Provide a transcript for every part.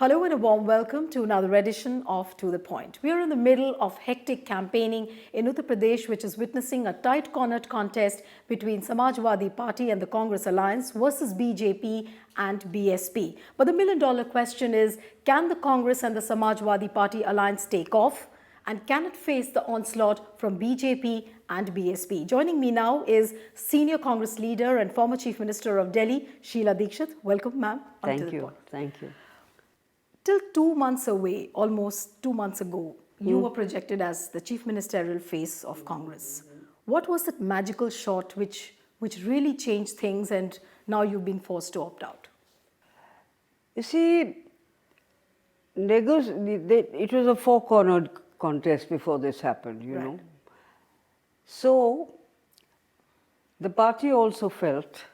Hello and a warm welcome to another edition of To The Point. We are in the middle of hectic campaigning in Uttar Pradesh, which is witnessing a tight-cornered contest between Samajwadi Party and the Congress Alliance versus BJP and BSP. But the million-dollar question is, can the Congress and the Samajwadi Party alliance take off? And can it face the onslaught from BJP and BSP? Joining me now is senior Congress leader and former Chief Minister of Delhi, Sheila Dikshit. Welcome, ma'am. Thank you. Thank you. Till 2 months away, almost 2 months ago, you were projected as the chief ministerial face of Congress. What was that magical shot which really changed things and now you've been forced to opt out? You see, it was a four-cornered contest before this happened, you know. So, the party also felt,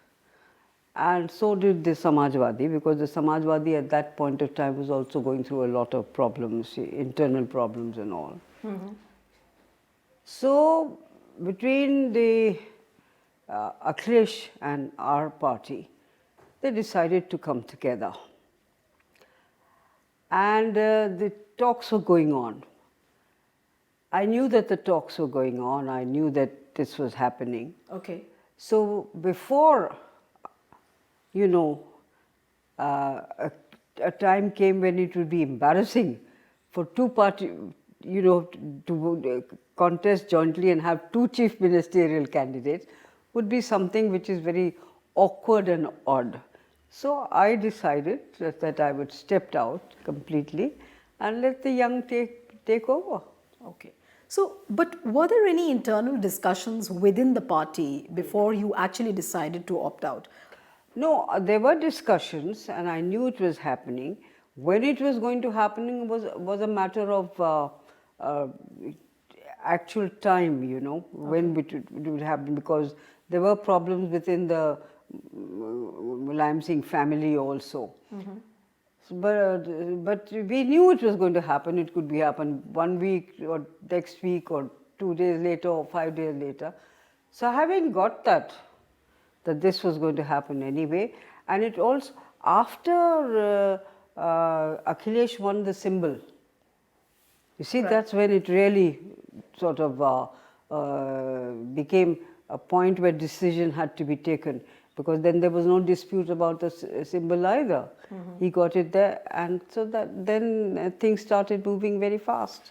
and so did the Samajwadi, because the Samajwadi at that point of time was also going through a lot of problems, internal problems and all. So, between the Akhilesh and our party, they decided to come together. And the talks were going on. I knew that the talks were going on. I knew that this was happening. Okay. So before, you know, a time came when it would be embarrassing for two parties, you know, to contest jointly and have two chief ministerial candidates would be something which is very awkward and odd. So I decided that I would step out completely and let the young take over. Okay. So, but were there any internal discussions within the party before you actually decided to opt out? No, there were discussions and I knew it was happening. When it was going to happen was a matter of actual time, you know, when it would happen, because there were problems within the Mulayam Singh family also. But we knew it was going to happen. It could be happen 1 week or next week or 2 days later or 5 days later. So having got that this was going to happen anyway, and it also, after Akhilesh won the symbol, you see, that's when it really sort of became a point where decision had to be taken, because then there was no dispute about the symbol either. He got it there, and so that then things started moving very fast.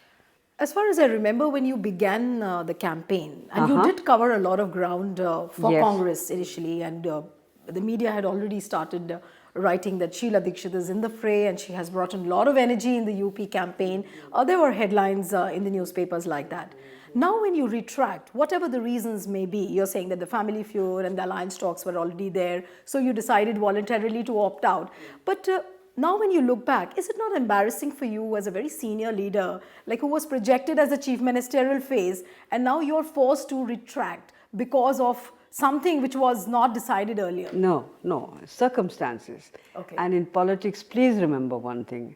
As far as I remember, when you began the campaign, and you did cover a lot of ground for Congress initially, and the media had already started writing that Sheila Dikshit is in the fray and she has brought in a lot of energy in the UP campaign. There were headlines in the newspapers like that. Now when you retract, whatever the reasons may be, you're saying that the family feud and the alliance talks were already there, so you decided voluntarily to opt out. But now when you look back, is it not embarrassing for you as a very senior leader, like who was projected as a chief ministerial face, and now you're forced to retract because of something which was not decided earlier? No, circumstances. Okay. And in politics, please remember one thing,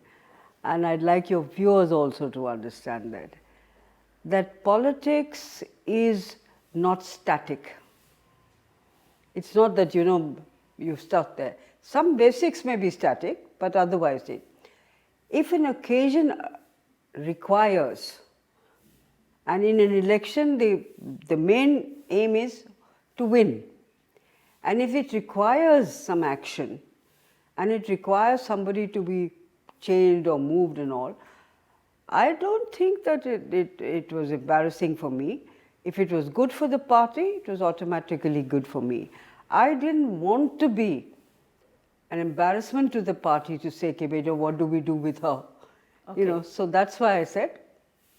and I'd like your viewers also to understand that politics is not static. It's not that, you know, you're stuck there. Some basics may be static, but otherwise if an occasion requires, and in an election the main aim is to win, and if it requires some action and it requires somebody to be changed or moved and all, I don't think that it was embarrassing for me. If it was good for the party, it was automatically good for me. I didn't want to be an embarrassment to the party to say, "Okay, beta, what do we do with her?" Okay. You know, so that's why I said,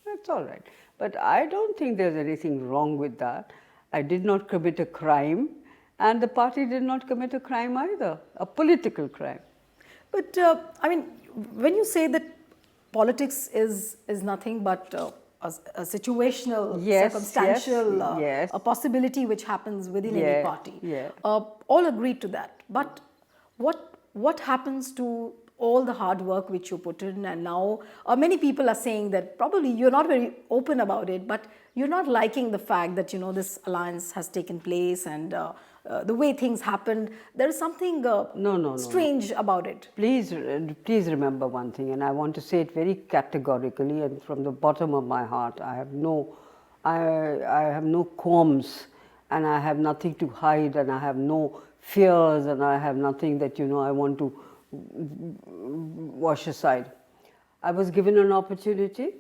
that's all right. But I don't think there's anything wrong with that. I did not commit a crime, and the party did not commit a crime either, a political crime. But I mean, when you say that politics is nothing but a situational, circumstantial, a possibility which happens within any party. All agree to that. But what happens to all the hard work which you put in, and now many people are saying that probably you're not very open about it, but you're not liking the fact that this alliance has taken place, and the way things happened, there is something No. strange about it. Please remember one thing, and I want to say it very categorically and from the bottom of my heart. I have no qualms, and I have nothing to hide, and I have no fears, and I have nothing that I want to wash aside. I was given an opportunity.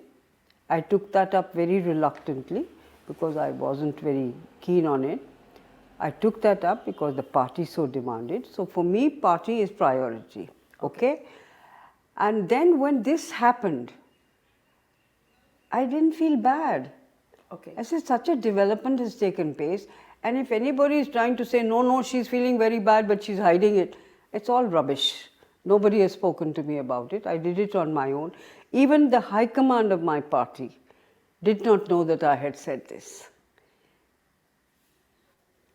I took that up very reluctantly because I wasn't very keen on it. I took that up because the party so demanded. So for me, party is priority. Okay? And then when this happened, I didn't feel bad. Okay. I said, such a development has taken place, and if anybody is trying to say, no, she's feeling very bad, but she's hiding it, it's all rubbish. Nobody has spoken to me about it. I did it on my own. Even the high command of my party did not know that I had said this.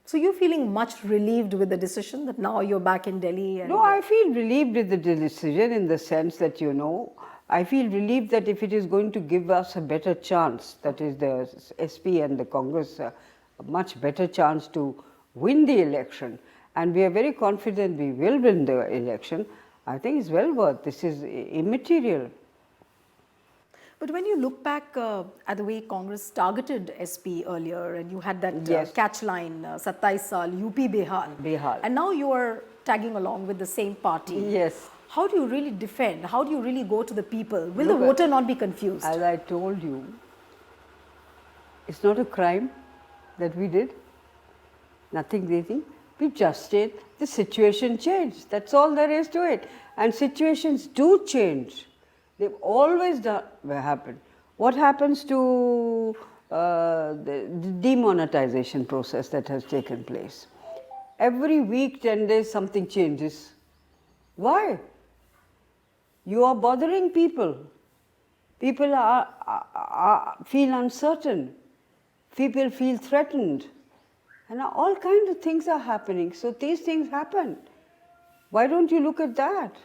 So you're feeling much relieved with the decision that now you're back in Delhi? No, I feel relieved with the decision in the sense that, I feel relieved that if it is going to give us a better chance, that is the SP and the Congress, a much better chance to win the election, and we are very confident we will win the election, I think it's well worth. This is immaterial. But when you look back at the way Congress targeted SP earlier, and you had that Yes. catch line, 27 saal, UP Bihar, and now you are tagging along with the same party. Yes. How do you really defend? How do you really go to the people? Will the voter not be confused? As I told you, it's not a crime that we did. Nothing they think. We just did. The situation changed. That's all there is to it. And situations do change. They've always happened. What happens to the demonetization process that has taken place? Every week, 10 days, something changes. Why? You are bothering people. People feel uncertain. People feel threatened. And all kinds of things are happening. So these things happen. Why don't you look at that?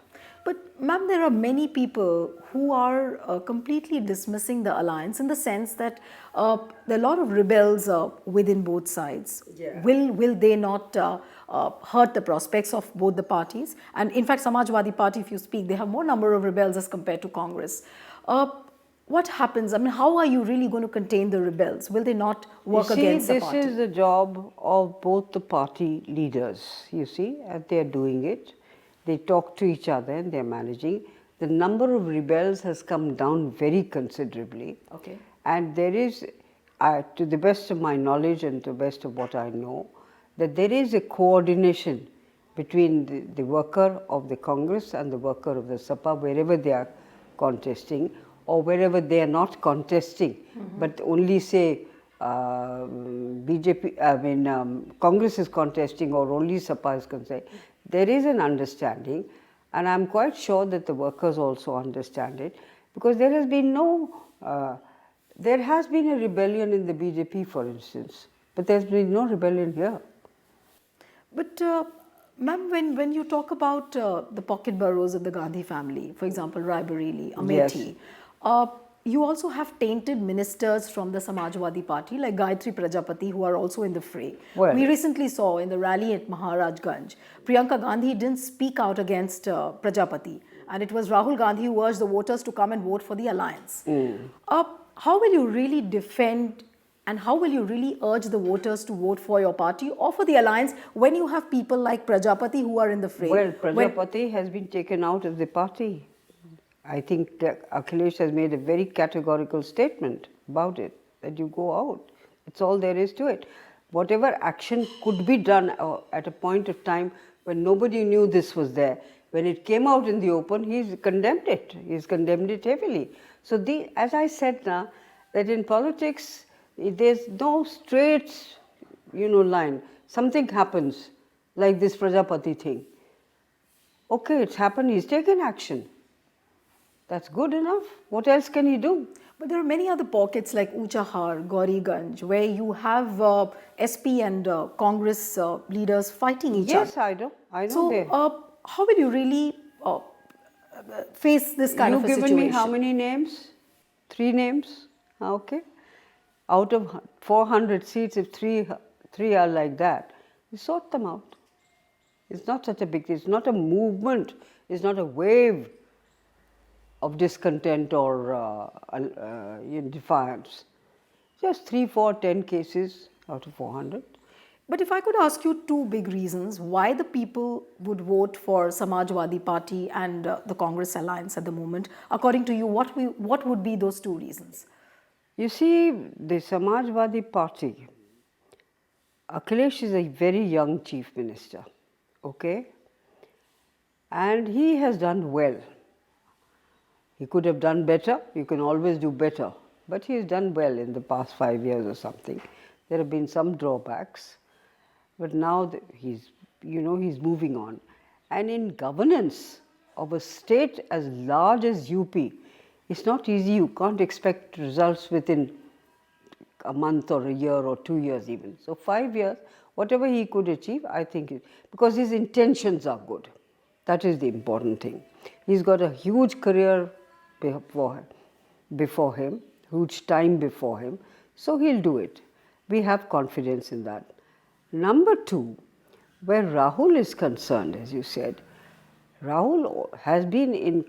But ma'am, there are many people who are completely dismissing the alliance in the sense that there are a lot of rebels within both sides. Yeah. Will they not hurt the prospects of both the parties? And in fact, Samajwadi Party, if you speak, they have more number of rebels as compared to Congress. What happens? I mean, how are you really going to contain the rebels? Will they not work against the party? This is the job of both the party leaders, you see, and they're doing it. They talk to each other and they're managing. The number of rebels has come down very considerably. Okay. And there is, to the best of my knowledge and to the best of what I know, that there is a coordination between the worker of the Congress and the worker of the Sapa, wherever they are contesting, or wherever they are not contesting, but only say Congress is contesting or only Sapa is contesting. There is an understanding, and I'm quite sure that the workers also understand it, because there has been there has been a rebellion in the BJP, for instance, but there's been no rebellion here. But ma'am, when you talk about the pocket boroughs of the Gandhi family, for example, Raebareli, Amethi, you also have tainted ministers from the Samajwadi Party like Gayatri Prajapati, who are also in the fray. Well, we recently saw in the rally at Maharajganj, Priyanka Gandhi didn't speak out against Prajapati, and it was Rahul Gandhi who urged the voters to come and vote for the alliance. How will you really defend and how will you really urge the voters to vote for your party or for the alliance when you have people like Prajapati who are in the fray? Well, Prajapati has been taken out of the party. I think that Akhilesh has made a very categorical statement about it, that you go out. It's all there is to it. Whatever action could be done at a point of time when nobody knew this was there, when it came out in the open, he's condemned it. He's condemned it heavily. So as I said now, that in politics, there's no straight, line. Something happens, like this Prajapati thing. Okay, it's happened, he's taken action. That's good enough. What else can he do? But there are many other pockets like Uchahar, Gauriganj, where you have SP and Congress leaders fighting each other. Yes, I know. So, how will you really face this kind of a You've situation. given me how many names? 3 names? Okay. Out of 400 seats, if three are like that, you sort them out. It's not such a big thing. It's not a movement. It's not a wave of discontent or defiance. Just 3, 4, 10 cases out of 400. But if I could ask you two big reasons why the people would vote for Samajwadi Party and the Congress alliance at the moment, according to you, what would be those two reasons? You see, the Samajwadi Party, Akhilesh is a very young chief minister, okay? And he has done well. He could have done better, you can always do better, but he has done well in the past 5 years or something. There have been some drawbacks, but now he's moving on. And in governance of a state as large as UP, it's not easy. You can't expect results within a month or a year or 2 years even. So 5 years, whatever he could achieve, I think, because his intentions are good. That is the important thing. He's got a huge career before him, huge time before him, so he'll do it. We have confidence in that. Number 2, where Rahul is concerned, as you said, Rahul has been in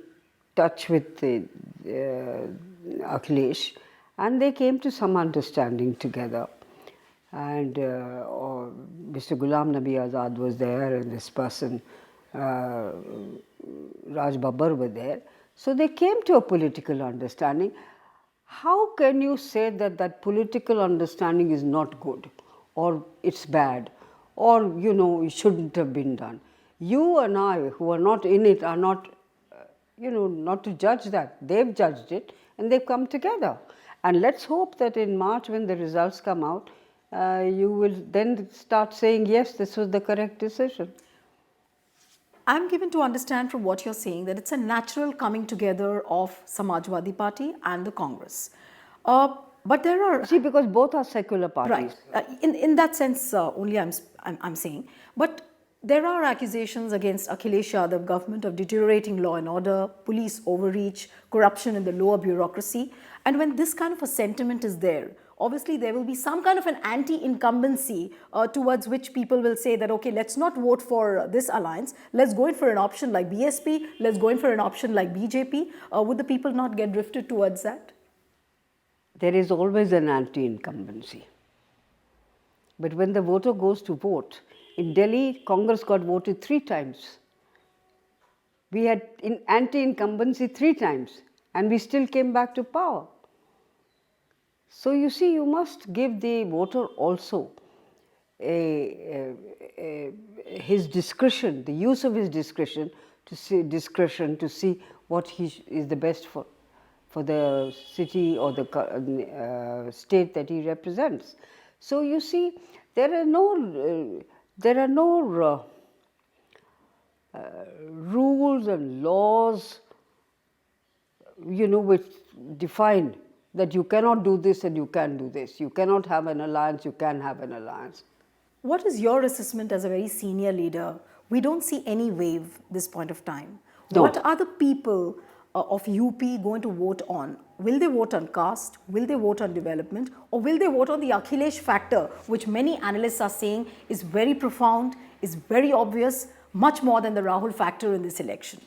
touch with Akhilesh, and they came to some understanding together. And Mr. Ghulam Nabi Azad was there, and this person, Raj Babbar, were there. So they came to a political understanding. How can you say that that political understanding is not good, or it's bad, or it shouldn't have been done? You and I, who are not in it, are not, not to judge that. They've judged it and they've come together. And let's hope that in March, when the results come out, you will then start saying, yes, this was the correct decision. I'm given to understand from what you're saying that it's a natural coming together of Samajwadi Party and the Congress. But there are... See, because both are secular parties. Right. In that sense, only I'm saying. But there are accusations against Akhilesh Yadav government of deteriorating law and order, police overreach, corruption in the lower bureaucracy. And when this kind of a sentiment is there, obviously there will be some kind of an anti-incumbency towards which people will say that, okay, let's not vote for this alliance, let's go in for an option like BSP, let's go in for an option like BJP. Would the people not get drifted towards that? There is always an anti-incumbency. But when the voter goes to vote, in Delhi, Congress got voted 3 times. We had anti-incumbency 3 times, and we still came back to power. So you see, you must give the voter also his discretion, the use of his discretion to see what is the best for the city or the state that he represents. So you see, there are no rules and laws, which define that you cannot do this and you can do this. You cannot have an alliance, you can have an alliance. What is your assessment as a very senior leader? We don't see any wave this point of time. No. What are the people of UP going to vote on? Will they vote on caste? Will they vote on development? Or will they vote on the Akhilesh factor, which many analysts are saying is very profound, is very obvious, much more than the Rahul factor in this election?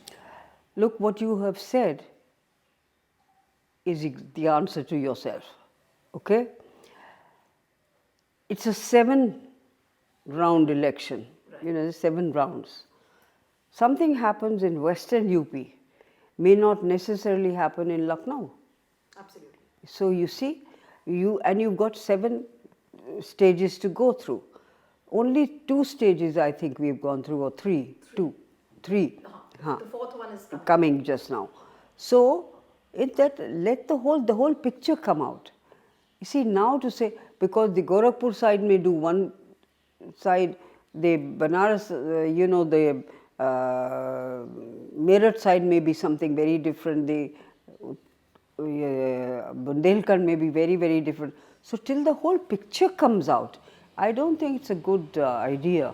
Look, what you have said is the answer to yourself, okay? It's a 7-round election, there's 7 rounds. Something happens in Western UP may not necessarily happen in Lucknow. Absolutely. So you see, you've got 7 stages to go through. Only 2 stages I think we've gone through, or 3. 2, 3. The 4th one is coming just now. So let the whole picture come out. You see, now to say, because the Gorakhpur side may do one side, the Banaras, the Meerut side may be something very different, the Bundelkhand may be very, very different. So till the whole picture comes out, I don't think it's a good idea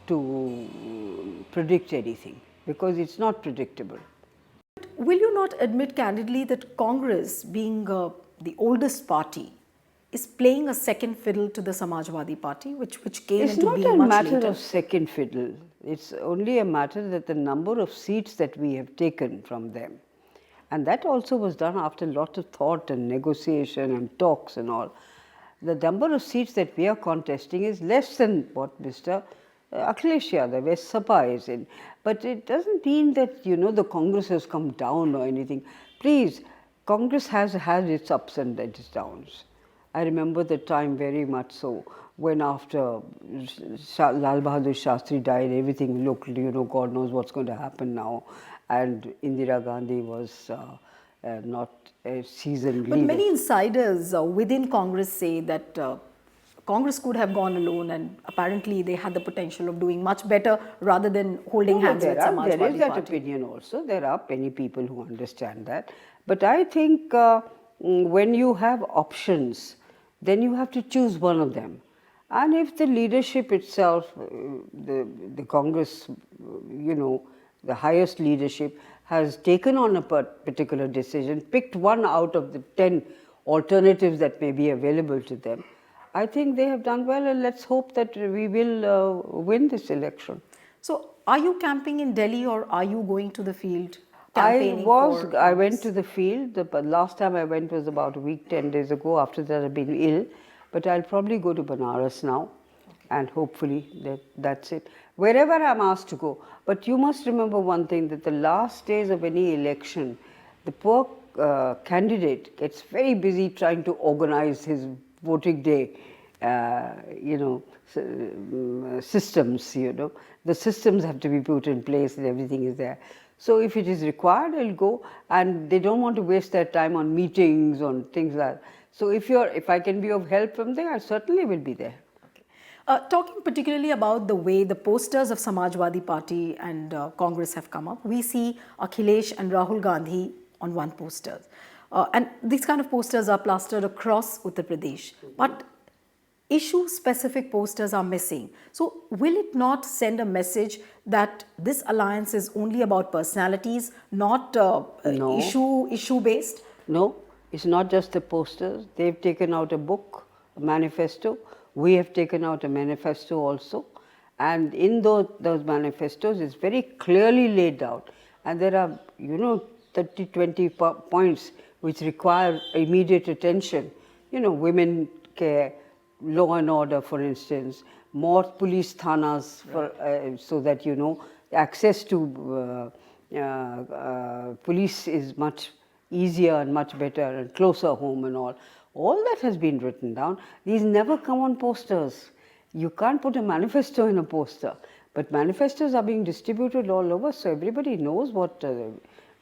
to predict anything, because it's not predictable. will you not admit candidly that Congress, being the oldest party, is playing a second fiddle to the Samajwadi Party, which came It's into not being a much matter later? of second fiddle. It's only a matter that the number of seats that we have taken from them, and that also was done after a lot of thought and negotiation and talks and all. The number of seats that we are contesting is less than what Mr. Akhilesh Yadav, West Sapa is in. But it doesn't mean that, the Congress has come down or anything. Please, Congress has had its ups and its downs. I remember the time very much so, when after Lal Bahadur Shastri died, everything looked, God knows what's going to happen now. And Indira Gandhi was not a seasoned But leader. many insiders within Congress say that Congress could have gone alone, and apparently they had the potential of doing much better rather than holding hands with Samajwadi There is that Party. opinion also. There are many people who understand that. But I think when you have options, then you have to choose one of them. And if the leadership itself, the Congress, the highest leadership has taken on a particular decision, picked one out of the 10 alternatives that may be available to them, I think they have done well, and let's hope that we will win this election. So, are you camping in Delhi, or are you going to the field campaigning? I went to the field. The last time I went was about a week, 10 days ago. After that, I've been ill. But I'll probably go to Banaras now, and hopefully that's it. Wherever I'm asked to go. But you must remember one thing, that the last days of any election, the poor candidate gets very busy trying to organize his voting day, systems, The systems have to be put in place and everything is there. So if it is required, I'll go, and they don't want to waste their time on meetings, on things like that. So if I can be of help from there, I certainly will be there. Talking particularly about the way the posters of Samajwadi Party and Congress have come up, we see Akhilesh and Rahul Gandhi on one poster. And these kind of posters are plastered across Uttar Pradesh. But issue-specific posters are missing. So will it not send a message that this alliance is only about personalities, not No. issue-based? No, it's not just the posters. They've taken out a book, a manifesto. We have taken out a manifesto also. And in those manifestos, it's very clearly laid out. And there are, 30, 20 points which require immediate attention. Women care, law and order, for instance, more police thanas, so that, access to police is much easier and much better and closer home and all. All that has been written down. These never come on posters. You can't put a manifesto in a poster. But manifestos are being distributed all over, so everybody knows what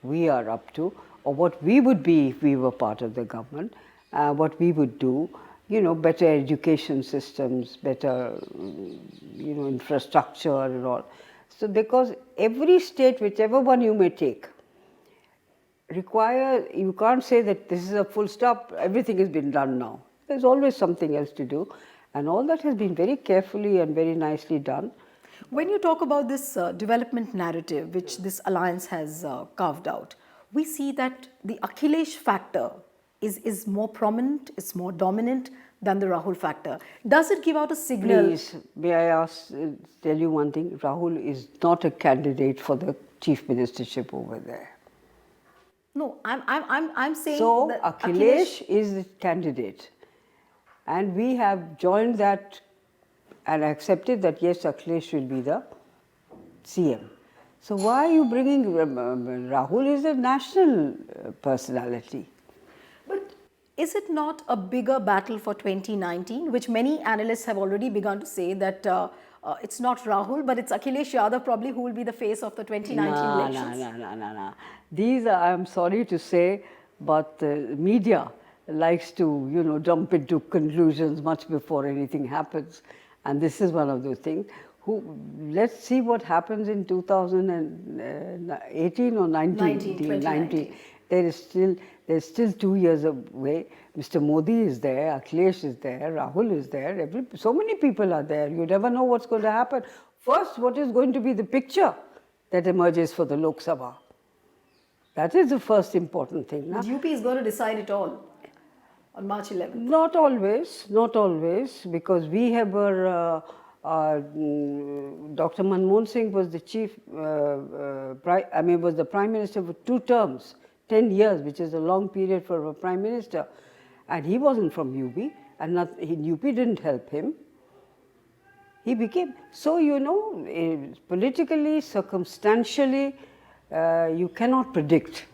we are up to, or what we would be if we were part of the government, what we would do. Better education systems, better, infrastructure and all. So because every state, whichever one you may take, you can't say that this is a full stop, everything has been done now. There's always something else to do, and all that has been very carefully and very nicely done. When you talk about this development narrative which this alliance has carved out, we see that the Akhilesh factor is more prominent, it's more dominant than the Rahul factor. Does it give out a signal? Please, may I tell you one thing? Rahul is not a candidate for the chief ministership over there. No, I'm saying so that Akhilesh is the candidate, and we have joined that and accepted that yes, Akhilesh will be the CM. So why are you bringing Rahul? Is a national personality. But is it not a bigger battle for 2019, which many analysts have already begun to say that it's not Rahul, but it's Akhilesh Yadav probably who will be the face of the 2019 elections? No. These are, I'm sorry to say, but the media likes to, jump into conclusions much before anything happens. And this is one of those things. Let's see what happens in 2018 or 19. There's still 2 years away. Mr. Modi is there, Akhilesh is there, Rahul is there. So many people are there. You never know what's going to happen. First, what is going to be the picture that emerges for the Lok Sabha? That is the first important thing. But UP is going to decide it all on March 11th. Not always, because we have Dr. Manmohan Singh was the was the Prime Minister for 2 terms, 10 years, which is a long period for a Prime Minister. And he wasn't from UP, and UP didn't help him. He became, so politically, circumstantially, you cannot predict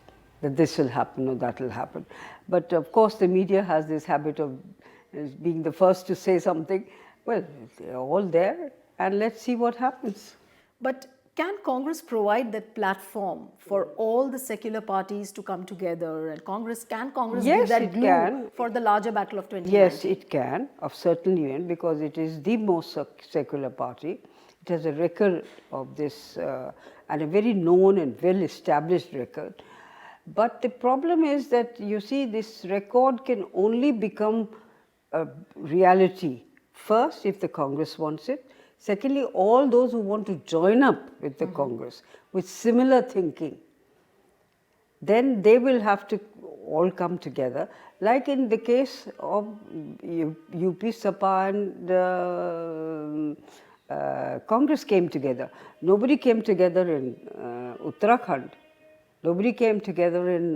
that this will happen or that will happen. But of course, the media has this habit of being the first to say something. Well, they're all there, and let's see what happens. But can Congress provide that platform for all the secular parties to come together? And can Congress be that glue for the larger battle of 2019? Yes, it can, certainly, because it is the most secular party. It has a record of this, and a very known and well-established record. But the problem is that, you see, this record can only become a reality, first, if the Congress wants it. Secondly, all those who want to join up with the Congress with similar thinking, then they will have to all come together. Like in the case of UP, Sapa and Congress came together. Nobody came together in Uttarakhand. Nobody came together in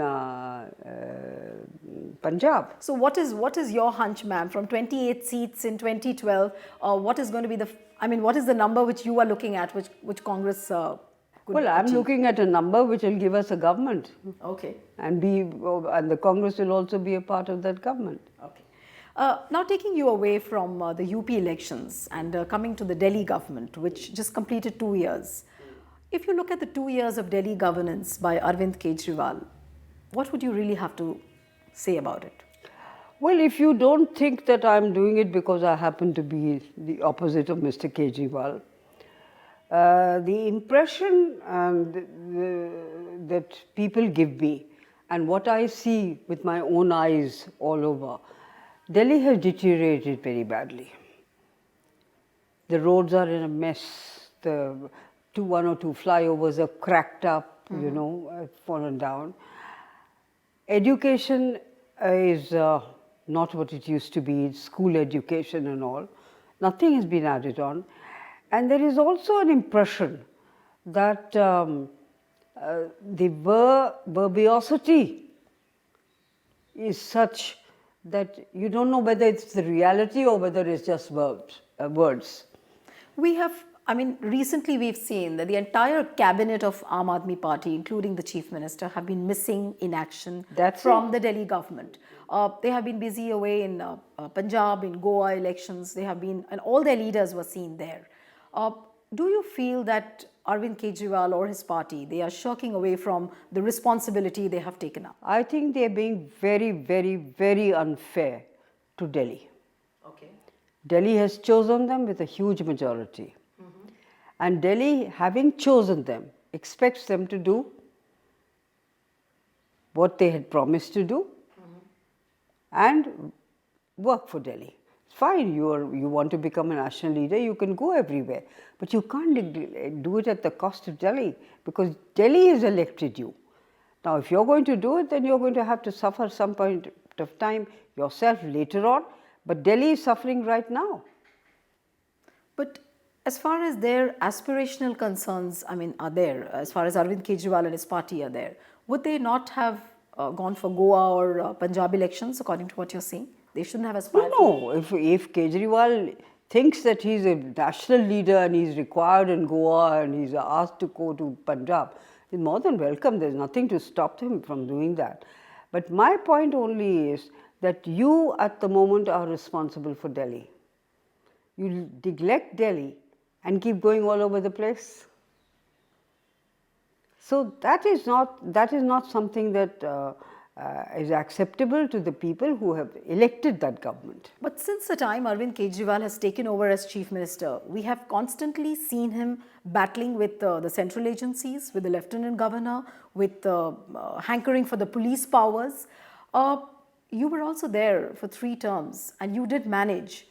Punjab. So what is your hunch, ma'am? From 28 seats in 2012, what is going to be what is the number which you are looking at, which Congress could I'm achieve? looking at a number which will give us a government. Okay. And the Congress will also be a part of that government. Okay. Now taking you away from the UP elections and coming to the Delhi government, which just completed 2 years. If you look at the 2 years of Delhi governance by Arvind Kejriwal, what would you really have to say about it? Well, if you don't think that I'm doing it because I happen to be the opposite of Mr. Kejriwal, the impression that people give me and what I see with my own eyes all over, Delhi has deteriorated very badly. The roads are in a mess. One or two flyovers are cracked up, fallen down. Education is not what it used to be, school education and all. Nothing has been added on. And there is also an impression that the verbosity is such that you don't know whether it's the reality or whether it's just words. Recently we've seen that the entire cabinet of Aam Aadmi Party, including the Chief Minister, have been missing in action from the Delhi government. They have been busy away in Punjab, in Goa elections. And all their leaders were seen there. Do you feel that Arvind Kejriwal or his party, they are shirking away from the responsibility they have taken up? I think they're being very, very, very unfair to Delhi. Okay. Delhi has chosen them with a huge majority. And Delhi, having chosen them, expects them to do what they had promised to do and work for Delhi. It's fine, you want to become a national leader, you can go everywhere. But you can't do it at the cost of Delhi, because Delhi has elected you. Now, if you're going to do it, then you're going to have to suffer some point of time yourself later on. But Delhi is suffering right now. But as far as their aspirational concerns, are there, as far as Arvind Kejriwal and his party are there, would they not have gone for Goa or Punjab elections, according to what you're saying? They shouldn't have aspired. No. If Kejriwal thinks that he's a national leader and he's required in Goa and he's asked to go to Punjab, he's more than welcome. There's nothing to stop him from doing that. But my point only is that you at the moment are responsible for Delhi. You neglect Delhi and keep going all over the place. So that is not something that is acceptable to the people who have elected that government. But since the time Arvind Kejriwal has taken over as Chief Minister, we have constantly seen him battling with the central agencies, with the Lieutenant Governor, with hankering for the police powers. You were also there for 3 terms and you did manage.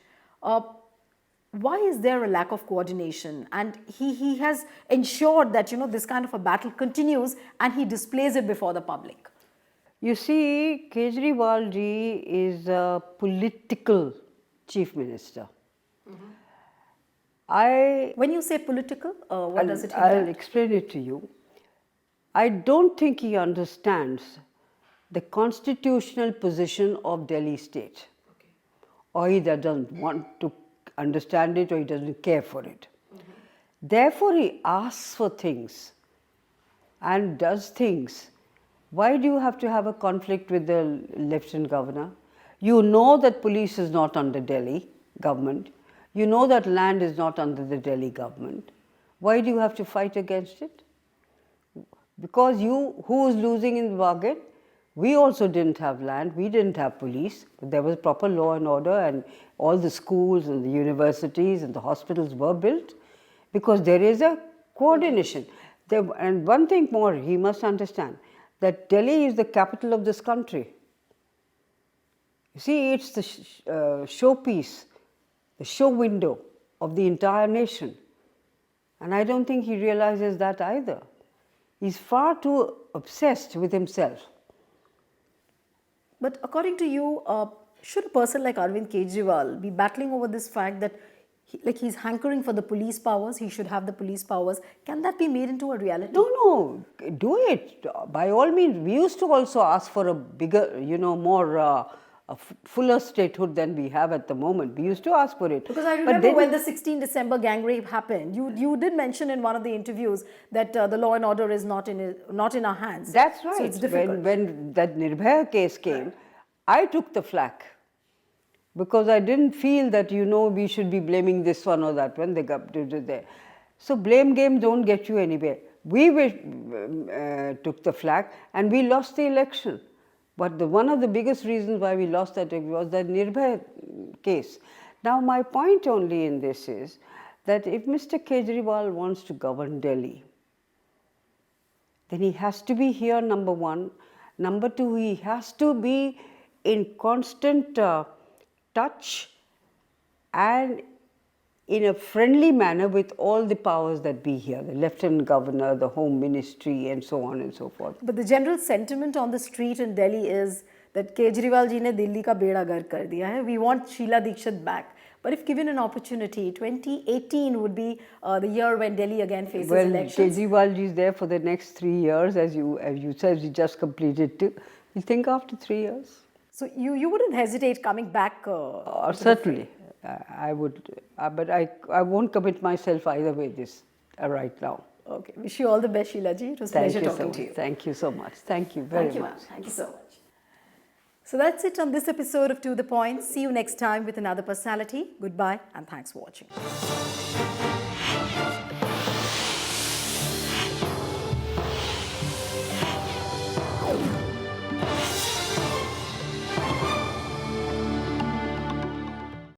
Why is there a lack of coordination? And he has ensured that, this kind of a battle continues and he displays it before the public. You see, Kejriwal ji is a political chief minister. When you say political, what does it hint I'll at? explain it to you. I don't think he understands the constitutional position of Delhi state. Or he doesn't want to understand it, or he doesn't care for it. Therefore, he asks for things and does things. Why do you have to have a conflict with the Lieutenant Governor? You know that police is not under Delhi government. You know that land is not under the Delhi government. Why do you have to fight against it? Because who is losing in the bargain? We also didn't have land, we didn't have police, but there was proper law and order, and all the schools and the universities and the hospitals were built because there is a coordination. And one thing more, he must understand that Delhi is the capital of this country. You see, it's the showpiece, the show window of the entire nation. And I don't think he realizes that either. He's far too obsessed with himself. But according to you, should a person like Arvind Kejriwal be battling over this fact that he's hankering for the police powers, he should have the police powers? Can that be made into a reality? No, do it. By all means, we used to also ask for a bigger, more a fuller statehood than we have at the moment. We used to ask for it. Because I remember when the 16 December gang rape happened, you did mention in one of the interviews that the law and order is not in our hands. That's right. So it's difficult. When that Nirbhaya case came, I took the flak because I didn't feel that, we should be blaming this one or that one. They got to do there. So blame game don't get you anywhere. We took the flak and we lost the election. But one of the biggest reasons why we lost that was the Nirbhaya case. Now, my point only in this is that if Mr. Kejriwal wants to govern Delhi, then he has to be here, number one. Number two, he has to be in constant touch and in a friendly manner with all the powers that be here, the Lieutenant Governor, the Home Ministry, and so on and so forth. But the general sentiment on the street in Delhi is that Kejriwal ji ne Delhi ka beda gark kar diya hai. We want Sheila Dikshit back. But if given an opportunity, 2018 would be the year when Delhi again faces elections. Kejriwal ji is there for the next 3 years, as you said, he just completed 2. We'll think after 3 years. So you wouldn't hesitate coming back? Certainly. I would, but I won't commit myself either way this right now. Okay. Wish you all the best, Sheila ji. It was a pleasure talking to you. Thank you so much. Thank you very much. Thank you so much. So that's it on this episode of To The Point. See you next time with another personality. Goodbye and thanks for watching.